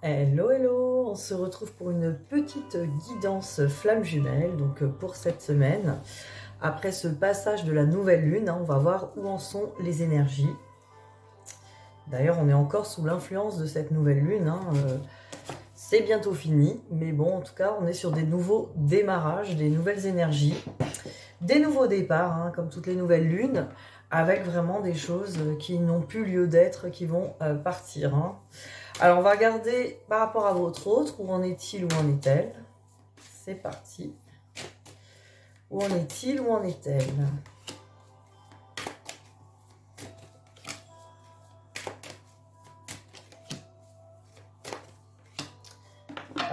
Hello, hello, on se retrouve pour une petite guidance flamme jumelle, donc pour cette semaine. Après ce passage de la nouvelle lune, on va voir où en sont les énergies. D'ailleurs, on est encore sous l'influence de cette nouvelle lune, c'est bientôt fini, mais bon, en tout cas, on est sur des nouveaux démarrages, des nouvelles énergies, des nouveaux départs, comme toutes les nouvelles lunes, avec vraiment des choses qui n'ont plus lieu d'être, qui vont partir. Alors, on va regarder par rapport à votre autre, où en est-il, où en est-elle? C'est parti. Où en est-il, où en est-elle?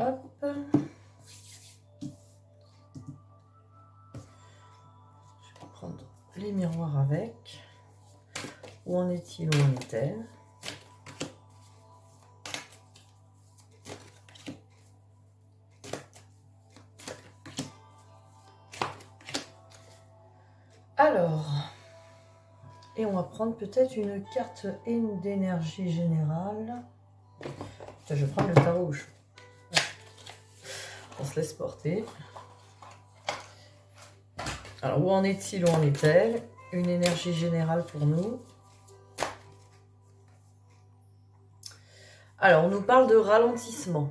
Hop. Je vais prendre les miroirs avec. Où en est-il, où en est-elle? Alors, et on va prendre peut-être une carte d'énergie générale. Je vais prendre le tarot rouge. On se laisse porter. Alors, où en est-il, où en est-elle? Une énergie générale pour nous. Alors, on nous parle de ralentissement.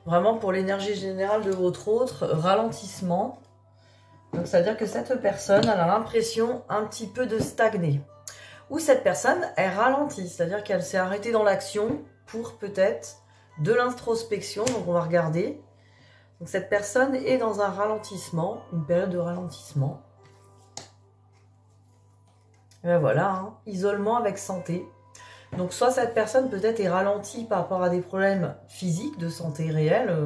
Vraiment, pour l'énergie générale de votre autre, ralentissement. Donc, c'est-à-dire que cette personne, elle a l'impression un petit peu de stagner. Ou cette personne, elle ralentit. C'est-à-dire qu'elle s'est arrêtée dans l'action pour peut-être de l'introspection. Donc, on va regarder. Donc, cette personne est dans un ralentissement, une période de ralentissement. Et ben voilà, isolement avec santé. Donc, soit cette personne peut-être est ralentie par rapport à des problèmes physiques de santé réels,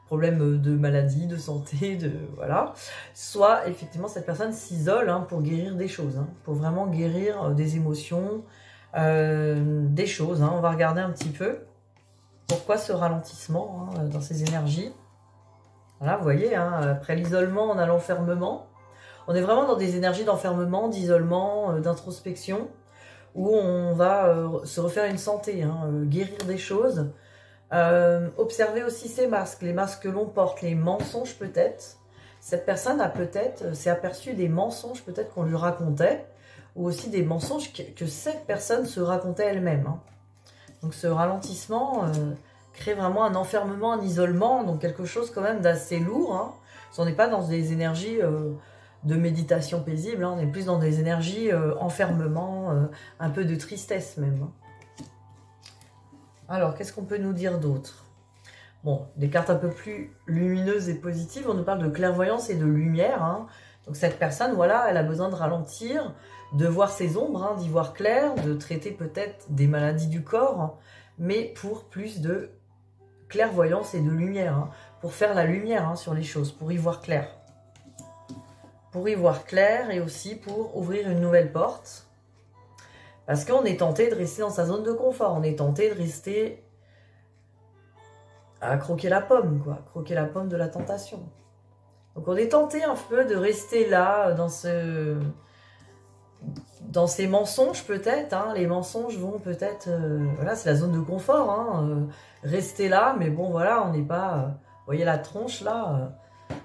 problèmes de maladie, de santé, voilà. Soit, effectivement, cette personne s'isole pour guérir des choses, pour vraiment guérir des émotions, des choses. On va regarder un petit peu pourquoi ce ralentissement dans ces énergies. Voilà, vous voyez, après l'isolement, on a l'enfermement. On est vraiment dans des énergies d'enfermement, d'isolement, d'introspection, où on va se refaire une santé, guérir des choses. Observer aussi ces masques, les masques que l'on porte, les mensonges peut-être. Cette personne a peut-être s'est aperçue des mensonges peut-être qu'on lui racontait, ou aussi des mensonges que cette personne se racontait elle-même. Donc ce ralentissement crée vraiment un enfermement, un isolement, donc quelque chose quand même d'assez lourd. On n'est pas dans des énergies de méditation paisible, on est plus dans des énergies enfermement, un peu de tristesse même. Alors, qu'est-ce qu'on peut nous dire d'autre? Bon, des cartes un peu plus lumineuses et positives, on nous parle de clairvoyance et de lumière. Donc cette personne, voilà, elle a besoin de ralentir, de voir ses ombres, d'y voir clair, de traiter peut-être des maladies du corps, mais pour plus de clairvoyance et de lumière, pour faire la lumière sur les choses, pour y voir clair. Pour y voir clair et aussi pour ouvrir une nouvelle porte. Parce qu'on est tenté de rester dans sa zone de confort. On est tenté de rester à croquer la pomme, quoi. Croquer la pomme de la tentation. Donc on est tenté un peu de rester là, dans ces mensonges peut-être. Les mensonges vont peut-être... voilà, c'est la zone de confort. Rester là, mais bon, voilà, on n'est pas... vous voyez la tronche, là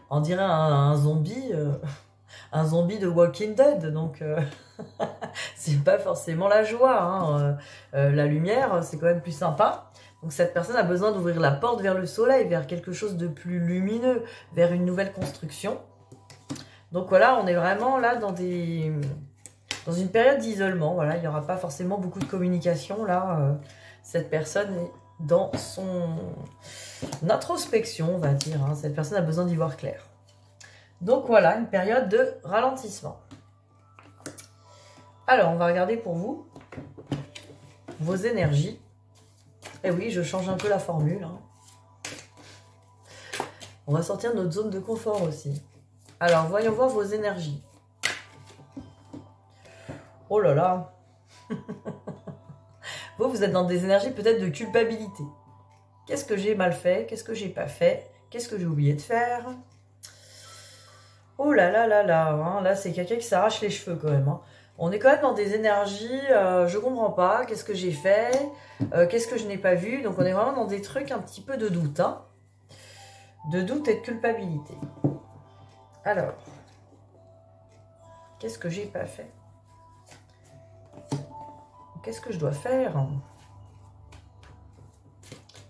on dirait un zombie... un zombie de Walking Dead, donc c'est pas forcément la joie. La lumière, c'est quand même plus sympa. Donc cette personne a besoin d'ouvrir la porte vers le soleil, vers quelque chose de plus lumineux, vers une nouvelle construction. Donc voilà, on est vraiment là dans une période d'isolement. Voilà, il n'y aura pas forcément beaucoup de communication. Là, cette personne est dans son introspection, on va dire. Cette personne a besoin d'y voir clair. Donc voilà, une période de ralentissement. Alors, on va regarder pour vous vos énergies. Et oui, je change un peu la formule. On va sortir de notre zone de confort aussi. Alors, voyons voir vos énergies. Oh là là. Vous êtes dans des énergies peut-être de culpabilité. Qu'est-ce que j'ai mal fait? Qu'est-ce que j'ai pas fait? Qu'est-ce que j'ai oublié de faire? Oh là là là là, là c'est quelqu'un qui s'arrache les cheveux quand même. On est quand même dans des énergies, je comprends pas, qu'est-ce que j'ai fait, qu'est-ce que je n'ai pas vu. Donc on est vraiment dans des trucs un petit peu de doute, hein. De doute et de culpabilité. Alors, qu'est-ce que j'ai pas fait? Qu'est-ce que je dois faire?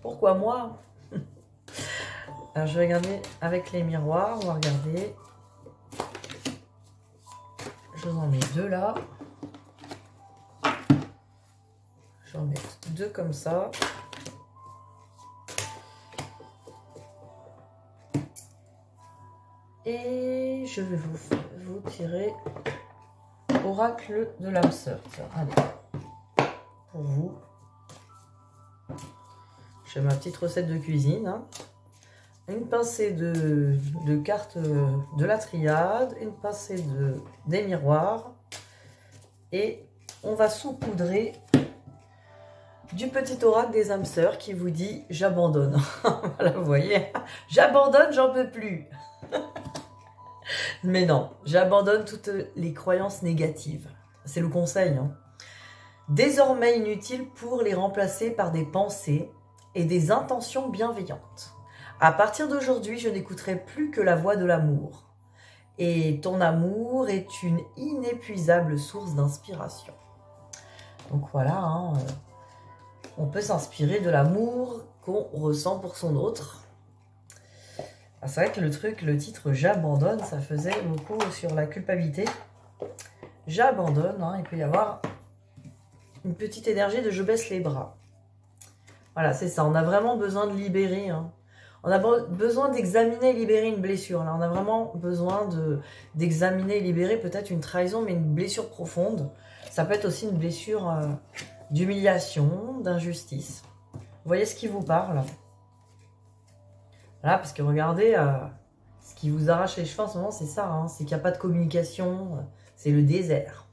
Pourquoi moi? Alors je vais regarder avec les miroirs, on va regarder. Je vous en mets 2 là. Je vais en mettre 2 comme ça. Et je vais vous tirer Oracle de l'âme sœur. Allez, pour vous. Je fais ma petite recette de cuisine. Hein. Une pincée de cartes de la triade, une pincée des miroirs. Et on va saupoudrer du petit oracle des âmes sœurs qui vous dit « J'abandonne ». Voilà, vous voyez, j'abandonne, j'en peux plus. Mais non, j'abandonne toutes les croyances négatives. C'est le conseil. Hein. Désormais inutile pour les remplacer par des pensées et des intentions bienveillantes. À partir d'aujourd'hui, je n'écouterai plus que la voix de l'amour. Et ton amour est une inépuisable source d'inspiration. Donc voilà, hein, on peut s'inspirer de l'amour qu'on ressent pour son autre. C'est vrai que le titre « J'abandonne », ça faisait beaucoup sur la culpabilité. J'abandonne, hein, il peut y avoir une petite énergie de « je baisse les bras ». Voilà, c'est ça, on a vraiment besoin de libérer. Hein. On a besoin d'examiner et libérer une blessure. Là, on a vraiment besoin d'examiner et libérer peut-être une trahison, mais une blessure profonde. Ça peut être aussi une blessure d'humiliation, d'injustice. Vous voyez ce qui vous parle ? Voilà, parce que regardez, ce qui vous arrache les cheveux en ce moment, c'est ça. Hein, c'est qu'il n'y a pas de communication. C'est le désert.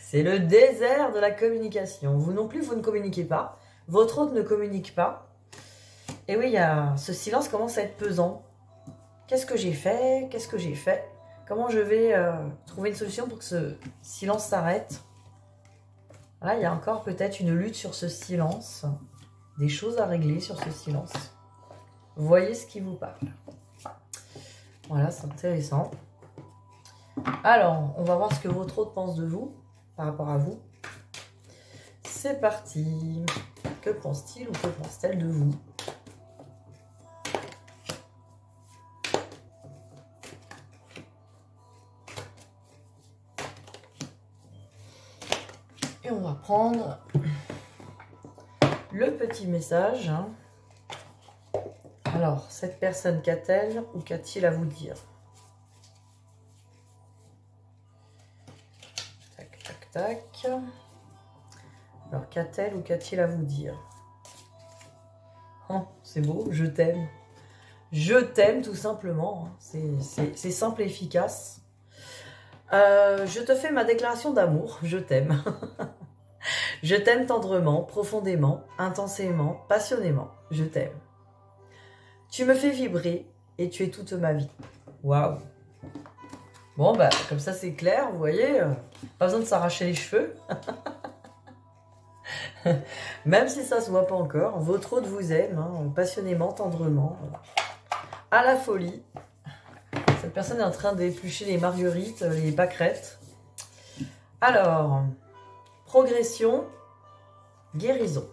C'est le désert de la communication. Vous non plus, vous ne communiquez pas. Votre autre ne communique pas. Et oui, ce silence commence à être pesant. Qu'est-ce que j'ai fait? Qu'est-ce que j'ai fait? Comment je vais trouver une solution pour que ce silence s'arrête? Là, il y a encore peut-être une lutte sur ce silence. Des choses à régler sur ce silence. Voyez ce qui vous parle. Voilà, c'est intéressant. Alors, on va voir ce que votre autre pense de vous, par rapport à vous. C'est parti. Que pense-t-il ou que pense-t-elle de vous? Et on va prendre le petit message. Hein. Alors, cette personne qu'a-t-elle ou qu'a-t-il à vous dire? Tac, tac, tac. Alors, qu'a-t-elle ou qu'a-t-il à vous dire? Oh, c'est beau, je t'aime. Je t'aime tout simplement. C'est simple et efficace. Je te fais ma déclaration d'amour. Je t'aime. Je t'aime tendrement, profondément, intensément, passionnément. Je t'aime. Tu me fais vibrer et tu es toute ma vie. Waouh. Bon, bah, comme ça, c'est clair, vous voyez. Pas besoin de s'arracher les cheveux. Même si ça ne se voit pas encore, votre autre vous aime, hein, passionnément, tendrement, à la folie. Cette personne est en train d'éplucher les marguerites, les pâquerettes. Alors, progression, guérison.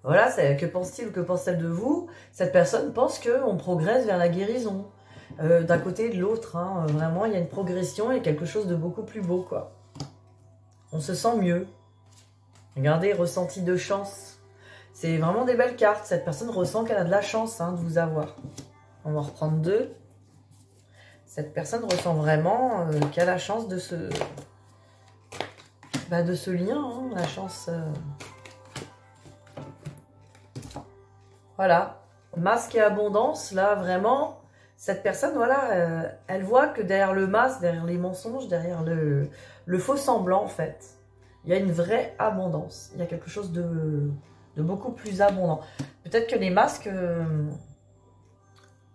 Voilà, que pense-t-il ou que pense-t-elle de vous? Cette personne pense qu'on progresse vers la guérison. D'un côté et de l'autre, hein, vraiment, il y a une progression et quelque chose de beaucoup plus beau, quoi. On se sent mieux. Regardez, ressenti de chance. C'est vraiment des belles cartes. Cette personne ressent qu'elle a de la chance hein, de vous avoir. On va en reprendre 2. Cette personne ressent vraiment qu'elle a la chance de ce lien. Hein, la chance... Voilà. Masque et abondance, là, vraiment, cette personne, voilà, elle voit que derrière le masque, derrière les mensonges, derrière le faux semblant, en fait, il y a une vraie abondance. Il y a quelque chose de beaucoup plus abondant. Peut-être que les masques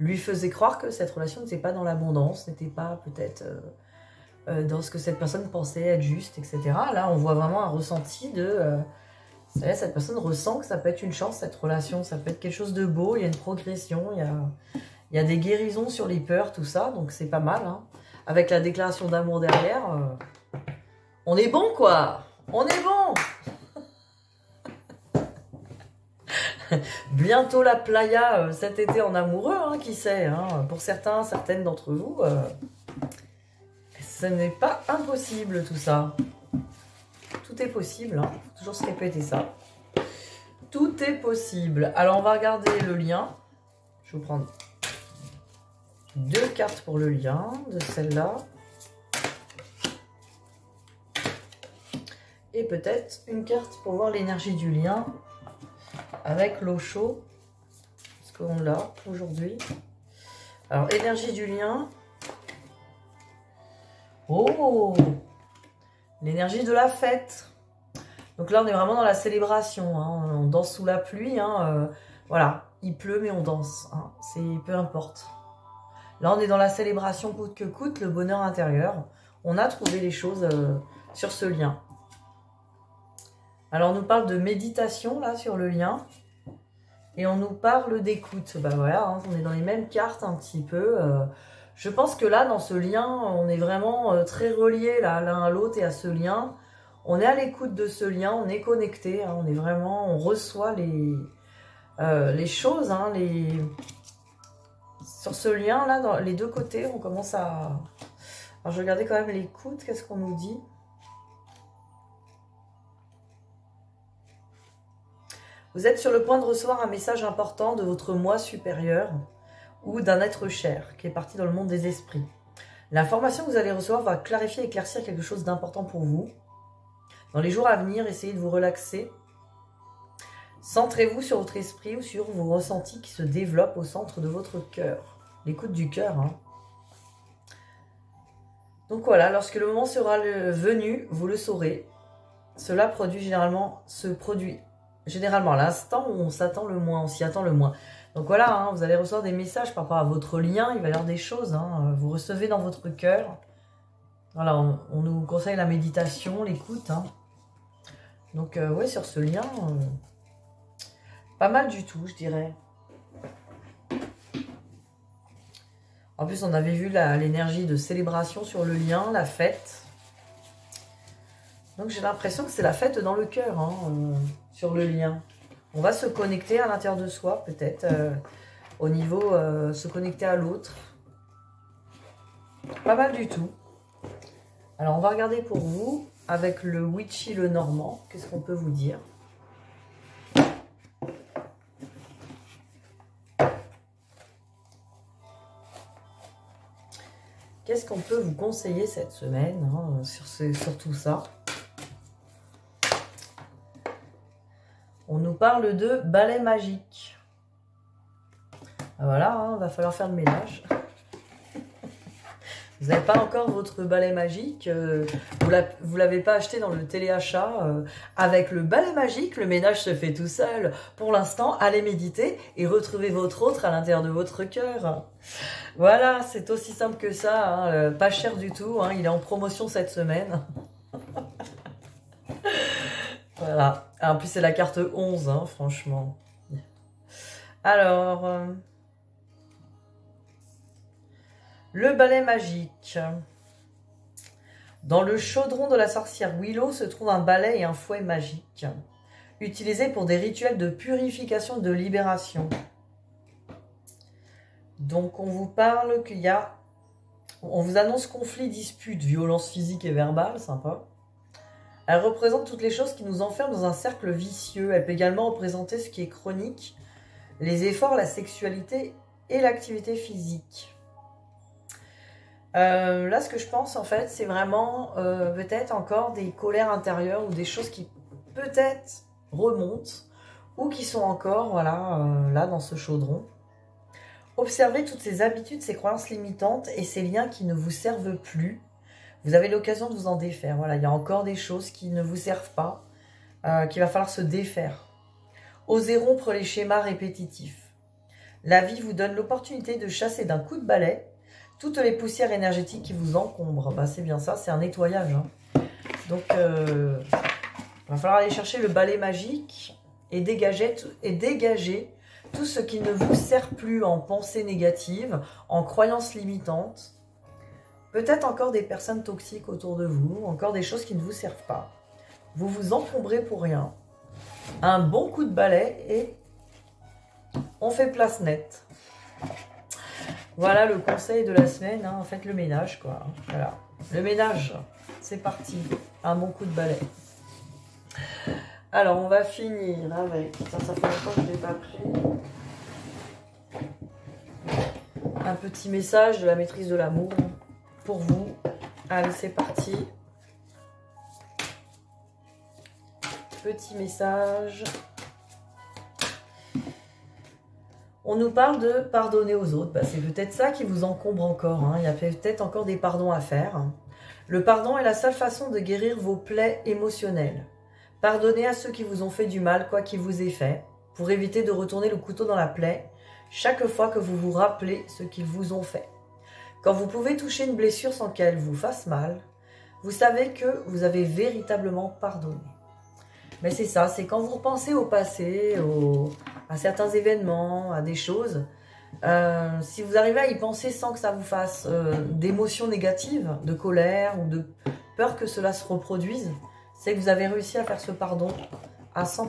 lui faisaient croire que cette relation n'était pas dans l'abondance, n'était pas peut-être dans ce que cette personne pensait être juste, etc. Là, on voit vraiment un ressenti de... cette personne ressent que ça peut être une chance, cette relation, ça peut être quelque chose de beau, il y a une progression, il y a des guérisons sur les peurs, tout ça, donc c'est pas mal. Hein. Avec la déclaration d'amour derrière, on est bon, quoi. On est bon. Bientôt la playa cet été en amoureux, hein, qui sait. Hein, pour certains, certaines d'entre vous, ce n'est pas impossible tout ça. Tout est possible, hein. Faut toujours se répéter ça. Tout est possible. Alors on va regarder le lien. Je vais vous prendre 2 cartes pour le lien de celle-là. Et peut-être une carte pour voir l'énergie du lien avec l'eau chaude. Parce qu'on l'a aujourd'hui. Alors, énergie du lien. Oh! L'énergie de la fête. Donc là, on est vraiment dans la célébration. Hein. On danse sous la pluie. Hein. Voilà, il pleut, mais on danse. Hein. C'est peu importe. Là, on est dans la célébration coûte que coûte, le bonheur intérieur. On a trouvé les choses sur ce lien. Alors, on nous parle de méditation, là, sur le lien. Et on nous parle d'écoute. Ben voilà, hein, on est dans les mêmes cartes un petit peu. Je pense que là, dans ce lien, on est vraiment très reliés l'un à l'autre et à ce lien. On est à l'écoute de ce lien, on est connecté. Hein, on est vraiment, on reçoit les choses, hein, sur ce lien là, dans les deux côtés, on commence à... Alors je regardais quand même l'écoute, qu'est-ce qu'on nous dit? Vous êtes sur le point de recevoir un message important de votre moi supérieur ou d'un être cher qui est parti dans le monde des esprits. L'information que vous allez recevoir va clarifier et éclaircir quelque chose d'important pour vous. Dans les jours à venir, essayez de vous relaxer. Centrez-vous sur votre esprit ou sur vos ressentis qui se développent au centre de votre cœur. L'écoute du cœur. Hein. Donc voilà, lorsque le moment sera venu, vous le saurez. Cela se produit généralement à l'instant où on s'attend le moins, on s'y attend le moins. Donc voilà, hein, vous allez recevoir des messages par rapport à votre lien, il va y avoir des choses, hein, vous recevez dans votre cœur. Voilà, on nous conseille la méditation, l'écoute. Hein. Donc oui, sur ce lien, pas mal du tout, je dirais. En plus, on avait vu l'énergie de célébration sur le lien, la fête. Donc j'ai l'impression que c'est la fête dans le cœur, hein, sur le lien. On va se connecter à l'intérieur de soi, peut-être, au niveau se connecter à l'autre. Pas mal du tout. Alors on va regarder pour vous, avec le Witchy le Normand, qu'est-ce qu'on peut vous dire? Qu'est-ce qu'on peut vous conseiller cette semaine, hein, sur tout ça? On nous parle de balai magique. Voilà, hein, va falloir faire le ménage. Vous n'avez pas encore votre balai magique, vous l'avez pas acheté dans le téléachat. Avec le balai magique, le ménage se fait tout seul. Pour l'instant, allez méditer et retrouvez votre autre à l'intérieur de votre cœur. Voilà, c'est aussi simple que ça, hein, pas cher du tout, hein, il est en promotion cette semaine. Voilà, en plus c'est la carte 11, hein, franchement. Alors... le balai magique. Dans le chaudron de la sorcière Willow se trouve un balai et un fouet magique, utilisés pour des rituels de purification et de libération. Donc on vous parle qu'il y a... On vous annonce conflit, dispute, violence physique et verbale, sympa. Elle représente toutes les choses qui nous enferment dans un cercle vicieux. Elle peut également représenter ce qui est chronique, les efforts, la sexualité et l'activité physique. Là, ce que je pense, en fait, c'est vraiment peut-être encore des colères intérieures ou des choses qui peut-être remontent ou qui sont encore, voilà, là, dans ce chaudron. Observez toutes ces habitudes, ces croyances limitantes et ces liens qui ne vous servent plus. Vous avez l'occasion de vous en défaire. Voilà, il y a encore des choses qui ne vous servent pas, qu'il va falloir se défaire. Osez rompre les schémas répétitifs. La vie vous donne l'opportunité de chasser d'un coup de balai toutes les poussières énergétiques qui vous encombrent. Bah, c'est bien ça, c'est un nettoyage. Hein. Donc, il va falloir aller chercher le balai magique et dégager tout ce qui ne vous sert plus en pensée négative, en croyances limitantes. Peut-être encore des personnes toxiques autour de vous, encore des choses qui ne vous servent pas. Vous vous encombrez pour rien. Un bon coup de balai et on fait place nette. Voilà le conseil de la semaine. Hein. Faites le ménage, quoi. Voilà. Le ménage, c'est parti. Un bon coup de balai. Alors, on va finir avec... Ça fait longtemps que je ne l'ai pas pris. Un petit message de la maîtrise de l'amour pour vous. Allez, c'est parti. Petit message. On nous parle de pardonner aux autres. Bah, c'est peut-être ça qui vous encombre encore. Hein. Il y a peut-être encore des pardons à faire. Le pardon est la seule façon de guérir vos plaies émotionnelles. Pardonnez à ceux qui vous ont fait du mal, quoi qu'il vous ait fait, pour éviter de retourner le couteau dans la plaie chaque fois que vous vous rappelez ce qu'ils vous ont fait. Quand vous pouvez toucher une blessure sans qu'elle vous fasse mal, vous savez que vous avez véritablement pardonné. Mais c'est ça, c'est quand vous repensez au passé, à certains événements, à des choses, si vous arrivez à y penser sans que ça vous fasse d'émotions négatives, de colère ou de peur que cela se reproduise, c'est que vous avez réussi à faire ce pardon à 100%.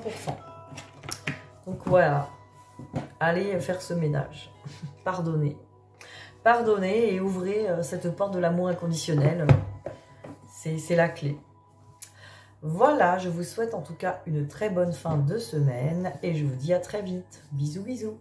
Donc voilà, allez faire ce ménage. Pardonnez. Pardonnez et ouvrez cette porte de l'amour inconditionnel. C'est la clé. Voilà, je vous souhaite en tout cas une très bonne fin de semaine et je vous dis à très vite. Bisous, bisous.